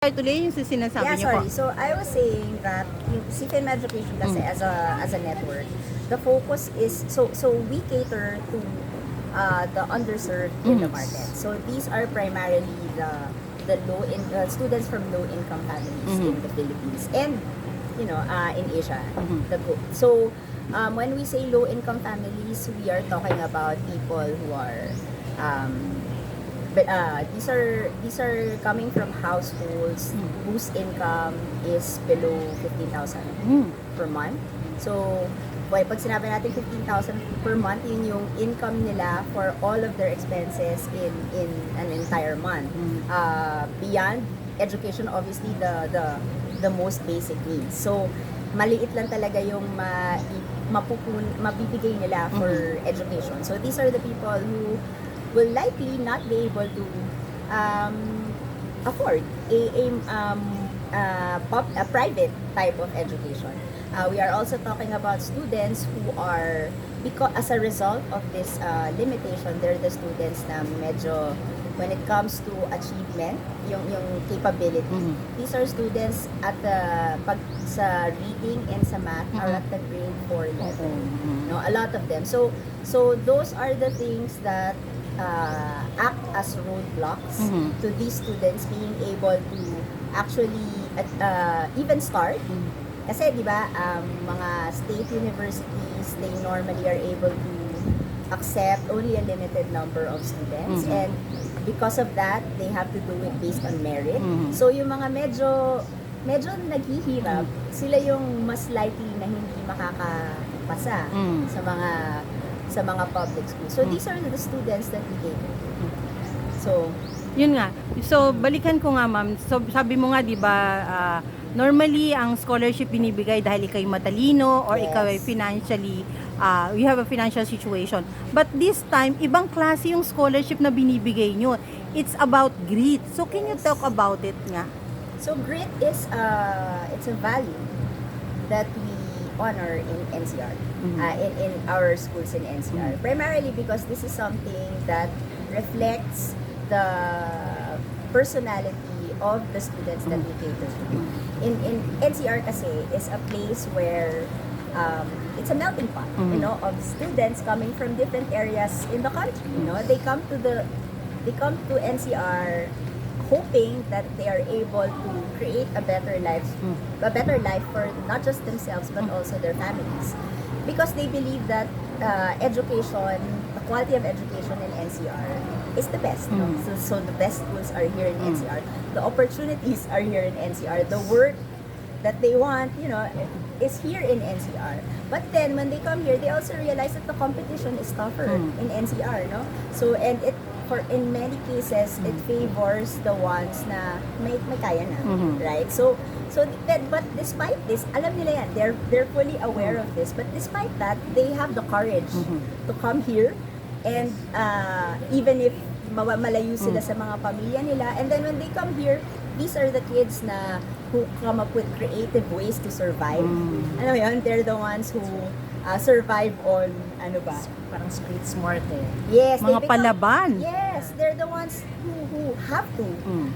Tuloy yung sinasabi niyo po. sorry. So I was saying that yung si Phinma Education kasi as a network, the focus is so we cater to the underserved in the market. So these are primarily the students from low income families in the Philippines and in Asia. So when we say low income families, we are talking about people who are these are coming from households whose income is below 15,000 per month. So, pag sinabi natin 15,000 per month, yun yung income nila for all of their expenses in an entire month. Beyond education, obviously the most basic needs. So, maliit lang talaga yung mabibigay nila for education. So, these are the people who will likely not be able to afford a private type of education. We are also talking about students who are, as a result of this limitation, they're the students na medyo, when it comes to achievement, yung capability, these are students at sa reading and sa math are at the grade 4 level. No, a lot of them. So those are the things that act as roadblocks to these students being able to actually even start. Kasi di ba, mga state universities, they normally are able to accept only a limited number of students and because of that, they have to do it based on merit. So yung mga medyo naghihirap, sila yung mas likely na hindi makakapasa sa mga public schools. So these are the students that we cater. So yun nga. So balikan ko nga ma'am. So sabi mo nga 'di ba normally ang scholarship binibigay dahil ikaw ay matalino or ikaw ay financially you have a financial situation. But this time ibang klase yung scholarship na binibigay nyo. It's about grit. So can you talk about it nga? So grit is it's a value that we honor in NCR, in our schools in NCR. Primarily because this is something that reflects the personality of the students that we cater to. In NCR kasi is a place where it's a melting pot, of students coming from different areas in the country. They come to NCR hoping that they are able to create a better life for not just themselves but also their families, because they believe that education, the quality of education in NCR is the best. So the best schools are here in NCR, the opportunities are here in NCR, the work that they want, is here in NCR. But then when they come here, they also realize that the competition is tougher in NCR, no? So in many cases, it favors the ones na may kaya na, right? But despite this, alam nila yan, they're fully aware of this. But despite that, they have the courage to come here, and even if malayo sila sa mga pamilya nila, and then when they come here, these are the kids na who come up with creative ways to survive. Ano yun? They're the ones who survive on, parang street smart eh. Yes, Mga palaban. Yes, they're the ones who have to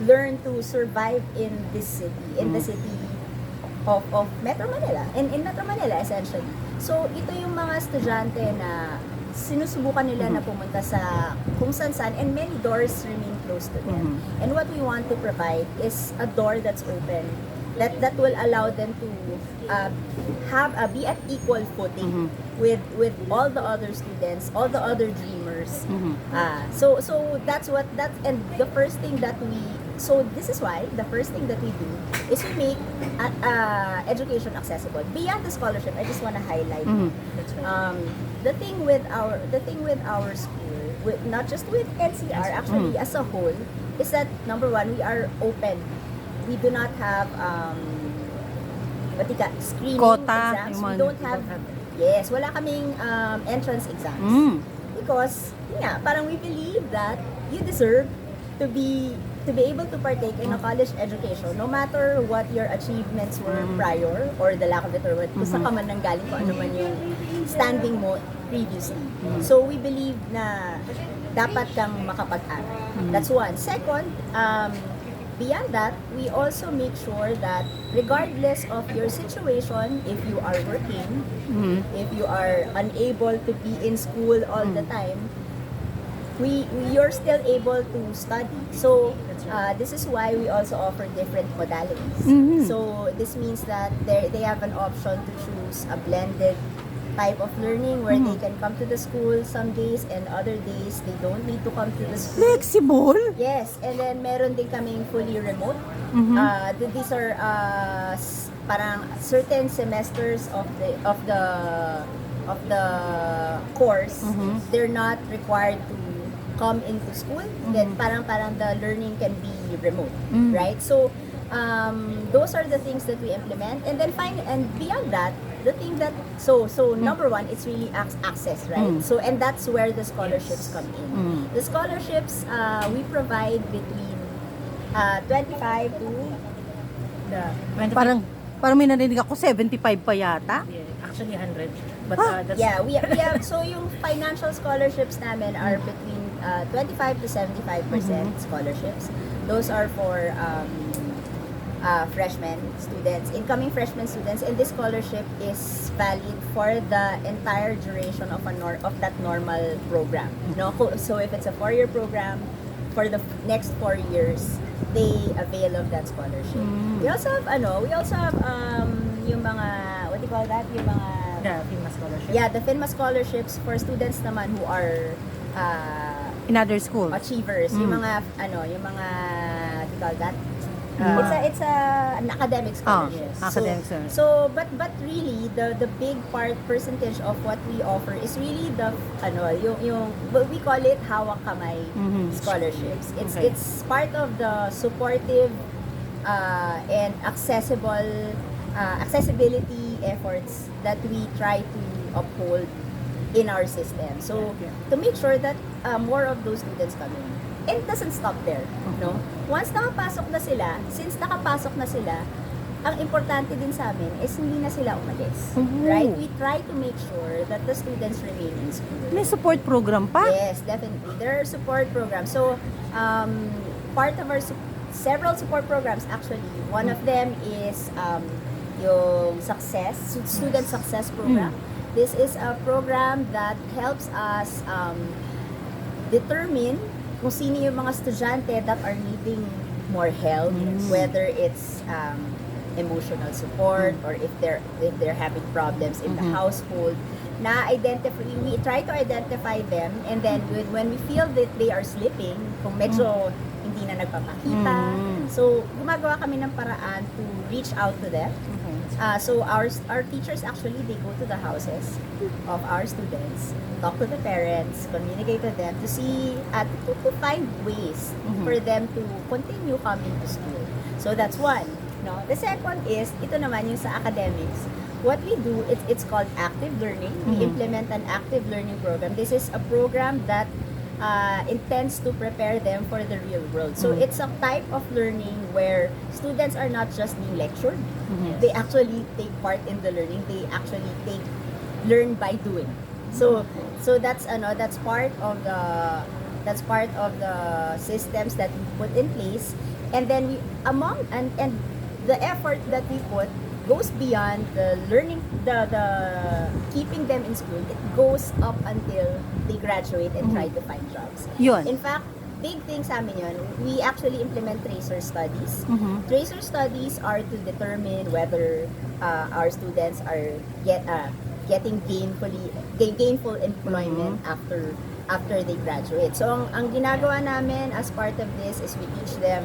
learn to survive in this city, in the city of Metro Manila, in Metro Manila essentially. So ito yung mga estudyante na sinusubukan nila na pumunta sa kung saan, and many doors remain closed to them. And what we want to provide is a door that's open, that will allow them to be at equal footing with all the other students, all the other dreamers. So and the first thing that this is why the first thing that we do is we make education accessible. Beyond the scholarship, I just want to highlight the thing with our school, not just with NCR, actually as a whole, is that number one, we are open. We do not have screening Quota, exams. We don't have wala kaming entrance exams. Because parang we believe that you deserve to be able to partake in a college education, no matter what your achievements were prior or the lack of it, or kung saan ka man nanggaling, kung ano man yung standing mo previously. So we believe na dapat kang makapag-aral. That's one. Second, beyond that, we also make sure that regardless of your situation, if you are working, if you are unable to be in school all the time, you're still able to study. So this is why we also offer different modalities. So this means that they have an option to choose a blended type of learning where they can come to the school some days and other days they don't need to come to the school. Flexible? Yes, and then meron din kaming fully remote. These are parang certain semesters of the course. They're not required to come into school. Then parang the learning can be remote, right? So those are the things that we implement, and then beyond that, the thing that number one, it's really access, right? So and that's where the scholarships come in. The scholarships we provide between 25 to The 25, Parang may narinig ako 75 pa yata. yeah, actually 100. But that's yeah, we have so yung financial scholarships namin are between 25 to 75% scholarships. Those are for freshmen students, incoming freshman students, and this scholarship is valid for the entire duration of that normal program. No, so if it's a 4-year program, for the next 4 years, they avail of that scholarship. We also have yung mga what do you call that? Yung mga the Phinma scholarship. yeah, the Phinma scholarships for students naman who are In other schools. achievers, yung mga what do you call that? It's an academic scholarship. academic scholarship. So but really the big percentage of what we offer is really the yung what we call it hawak kamay scholarships. Okay. It's part of the supportive and accessibility efforts that we try to uphold in our system. So to make sure that more of those students come in. And it doesn't stop there, no? Once nakapasok na sila, since nakapasok na sila, ang importante din sa amin is hindi na sila umalis. Right? We try to make sure that the students remain in school. May support program pa? Yes, definitely. There are support programs. So, part of our several support programs actually, one of them is yung student success program. This is a program that helps us determine kung sino yung mga estudyante that are needing more help, whether it's emotional support or if they're having problems in the household. We try to identify them, and then when we feel that they are slipping, kung medyo hindi na nagpapakita, so gumagawa kami ng paraan to reach out to them. So our teachers actually, they go to the houses of our students, talk to the parents, communicate with them to see to find ways for them to continue coming to school. So that's one. No, the second is ito naman yung sa academics. What we do, it's called active learning. We implement an active learning program. This is a program that intends to prepare them for the real world. So it's a type of learning where students are not just being lectured. They actually take part in the learning. They actually learn by doing. So that's part of the systems that we put in place. And then the effort that we put goes beyond the learning, the keeping them in school. It goes up until they graduate and try to find jobs. Yun. In fact, big thing sa amin yun, we actually implement tracer studies. Tracer studies are to determine whether our students are getting gainful employment after they graduate. So ang ginagawa namin as part of this is we teach them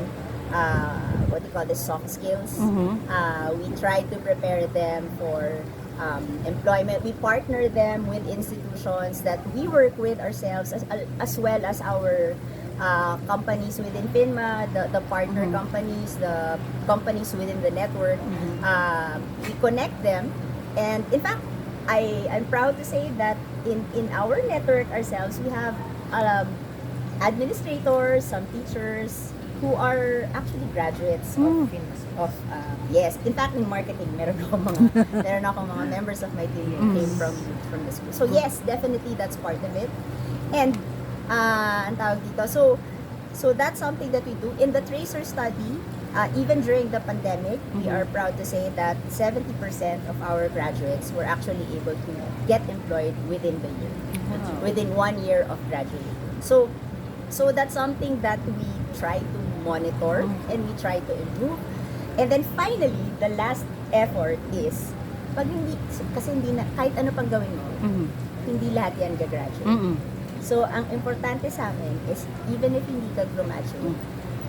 what we call the soft skills. We try to prepare them for employment. We partner them with institutions that we work with ourselves as well as our companies within Phinma, the partner companies, the companies within the network. We connect them, and in fact, I'm proud to say that in our network ourselves, we have administrators, some teachers who are actually graduates of yes, in fact in marketing meron akong mga members of my team who came from the school. So yes, definitely that's part of it. And ang tawag dito, so So that's something that we do. In the tracer study, even during the pandemic, we are proud to say that 70% of our graduates were actually able to get employed within the year, within 1 year of graduating. So that's something that we try to monitor and we try to improve. And then finally, the last effort is, pag hindi, kasi hindi na, kahit ano pang gawin mo, hindi lahat yan gagraduate. So, ang importante sa amin is, even if hindi ka graduate,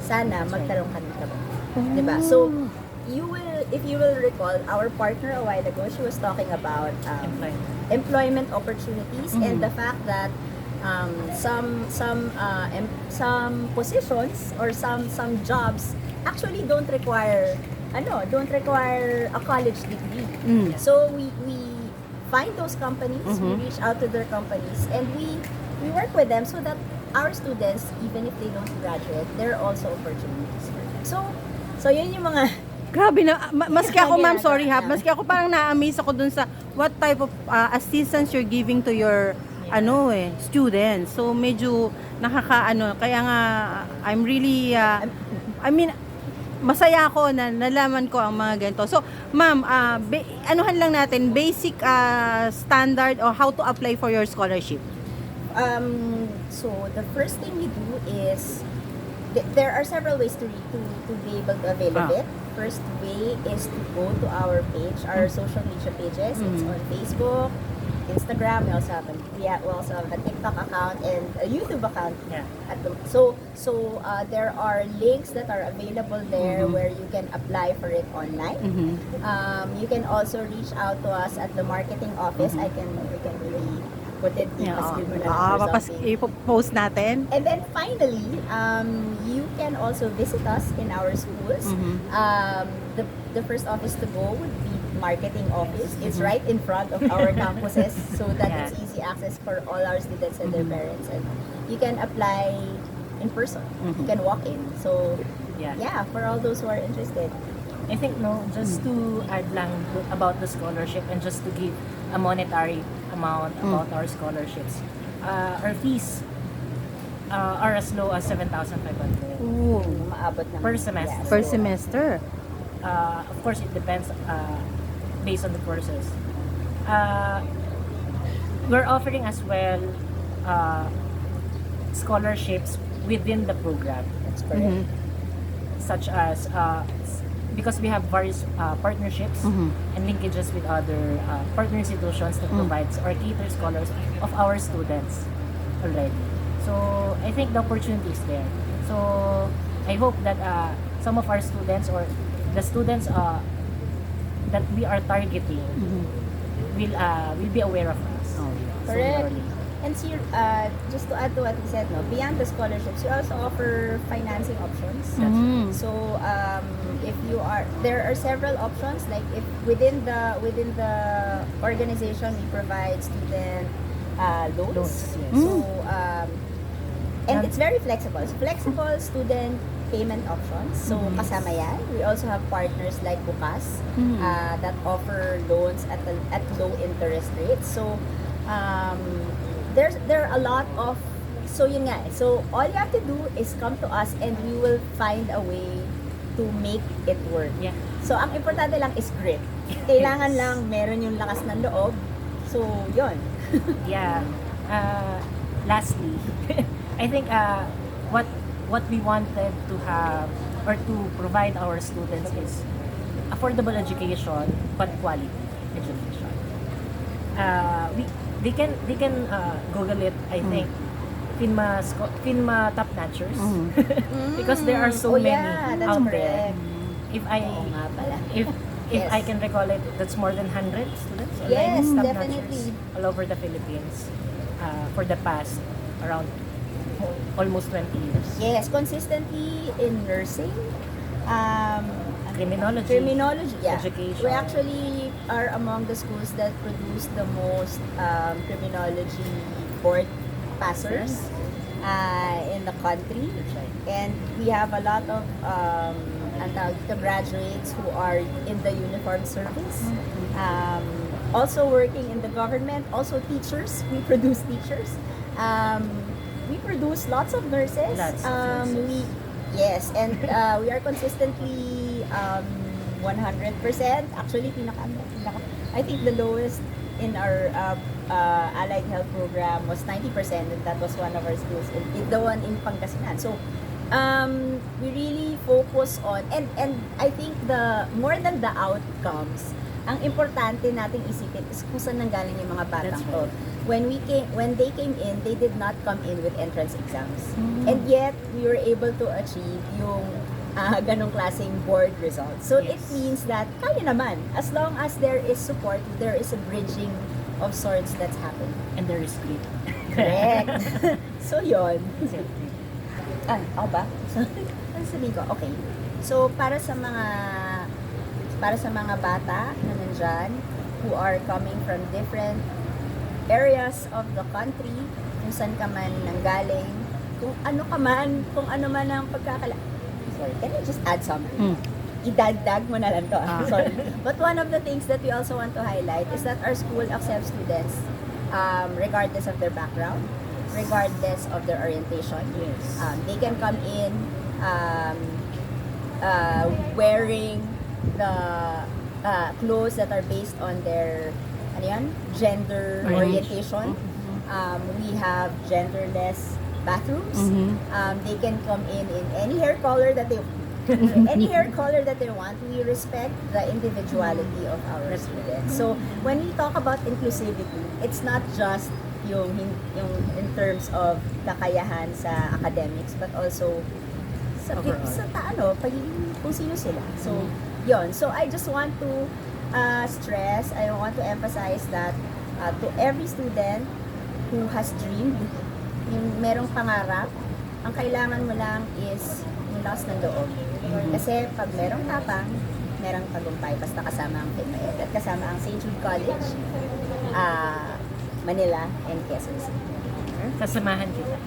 sana magkaroon ka ng trabaho. Diba? So, if you will recall, our partner a while ago, she was talking about employment opportunities and the fact that some positions or some jobs actually don't require a college degree. So we find those companies, we reach out to their companies, and we work with them so that our students, even if they don't graduate, there are also opportunities for them. So yun yung mga Grabe na, maski ako ma'am, sorry ha, Yeah. maski ako parang na-amaze ako dun sa what type of assistance you're giving to your students. So medyo kaya nga I'm really masaya ako na nalaman ko ang mga ganito. So ma'am, anuhan lang natin basic standard or how to apply for your scholarship. So the first thing we do is there are several ways to be able to avail of it. First way is to go to our page, our social media pages. It's on Facebook, Instagram. We also have a TikTok account and a YouTube account. Yeah. So there are links that are available there where you can apply for it online. You can also reach out to us at the marketing office. We can really put it Ipopost natin. And then finally, you can also visit us in our schools. The first office to go would be marketing office. It's right in front of our campuses, so that it's easy access for all our students and their parents. And you can apply in person. You can walk in. So yeah, for all those who are interested. I think just to add lang about the scholarship and just to give a monetary amount about our scholarships. Our fees are as low as 7,500 Ooh, Maabot naman. per semester. Yes. per semester. Of course, it depends based on the courses. We're offering as well scholarships within the program, That's correct. such as because we have various partnerships and linkages with other partner institutions that provides or cater scholars of our students already. So I think the opportunity is there. So I hope that some of our students or the students that we are targeting will be aware of us. Correct. Slowly. And sir, just to add to what you said, beyond the scholarships, we also offer financing options. So if there are several options. Like if within the organization, we provide student loans. Loans, yes. So and it's very flexible. So flexible student payment options. So kasama yan. We also have partners like Bukas that offer loans at low interest rates. So there are a lot of, so yun nga, so all you have to do is come to us and we will find a way to make it work. Yeah. So ang importante lang is grit. Kailangan lang meron yung lakas ng loob. So yun. Yeah. Lastly, I think what we wanted to have or to provide our students is affordable education but quality education. They can Google it. I think Phinma top notchers because there are so many that's out correct. there. If I Oo nga pala. if Yes. I can recall it, that's more than 100 students Yes, top definitely. notchers all over the Philippines for the past around almost 20 years. Yes, consistently in nursing, Criminology, yeah. education. We actually are among the schools that produce the most criminology board passers in the country. That's right. And we have a lot of the graduates who are in the uniformed service. Also working in the government, also teachers. We produce teachers. we produce lots of nurses. Lots of nurses. Yes, and we are consistently 100%. Actually, I think the lowest in our allied health program was 90%, and that was one of our schools, the one in Pangasinan. So, we really focus on, and I think the more than the outcomes, ang importante nating isipin is kung saan nanggaling yung mga batang That's to. right. When they came in, they did not come in with entrance exams. And yet, we were able to achieve yung ganong klaseng board results. So, it Yes. means that kaya naman, as long as there is support, there is a bridging of sorts that's happening. And there is grit. Correct. So, yun. Ako ba? Ano sabihin ko? Okay. So, para sa mga bata na nandyan who are coming from different areas of the country, kung saan ka man nanggaling, kung ano man ang Sorry, can I just add something? Idagdag mo na lang to. Sorry. But one of the things that we also want to highlight is that our school accepts students regardless of their background, regardless of their orientation. Yes. They can come in wearing the clothes that are based on their gender orientation. We have genderless bathrooms. They can come in any hair color that they want. We respect the individuality of our students. So when we talk about inclusivity, it's not just yung in terms of kakayahan sa academics, but also sa pagiging kung sino sila. So yon. So I just want to stress, I want to emphasize that to every student who has dreamed, yung merong pangarap, ang kailangan mo lang is yung lakas ng loob. Kasi pag merong tapang, merong tagumpay. Basta kasama ang Phinma Ed at kasama ang St. Jude College, Manila, and Quezon City. Sasamahan kita.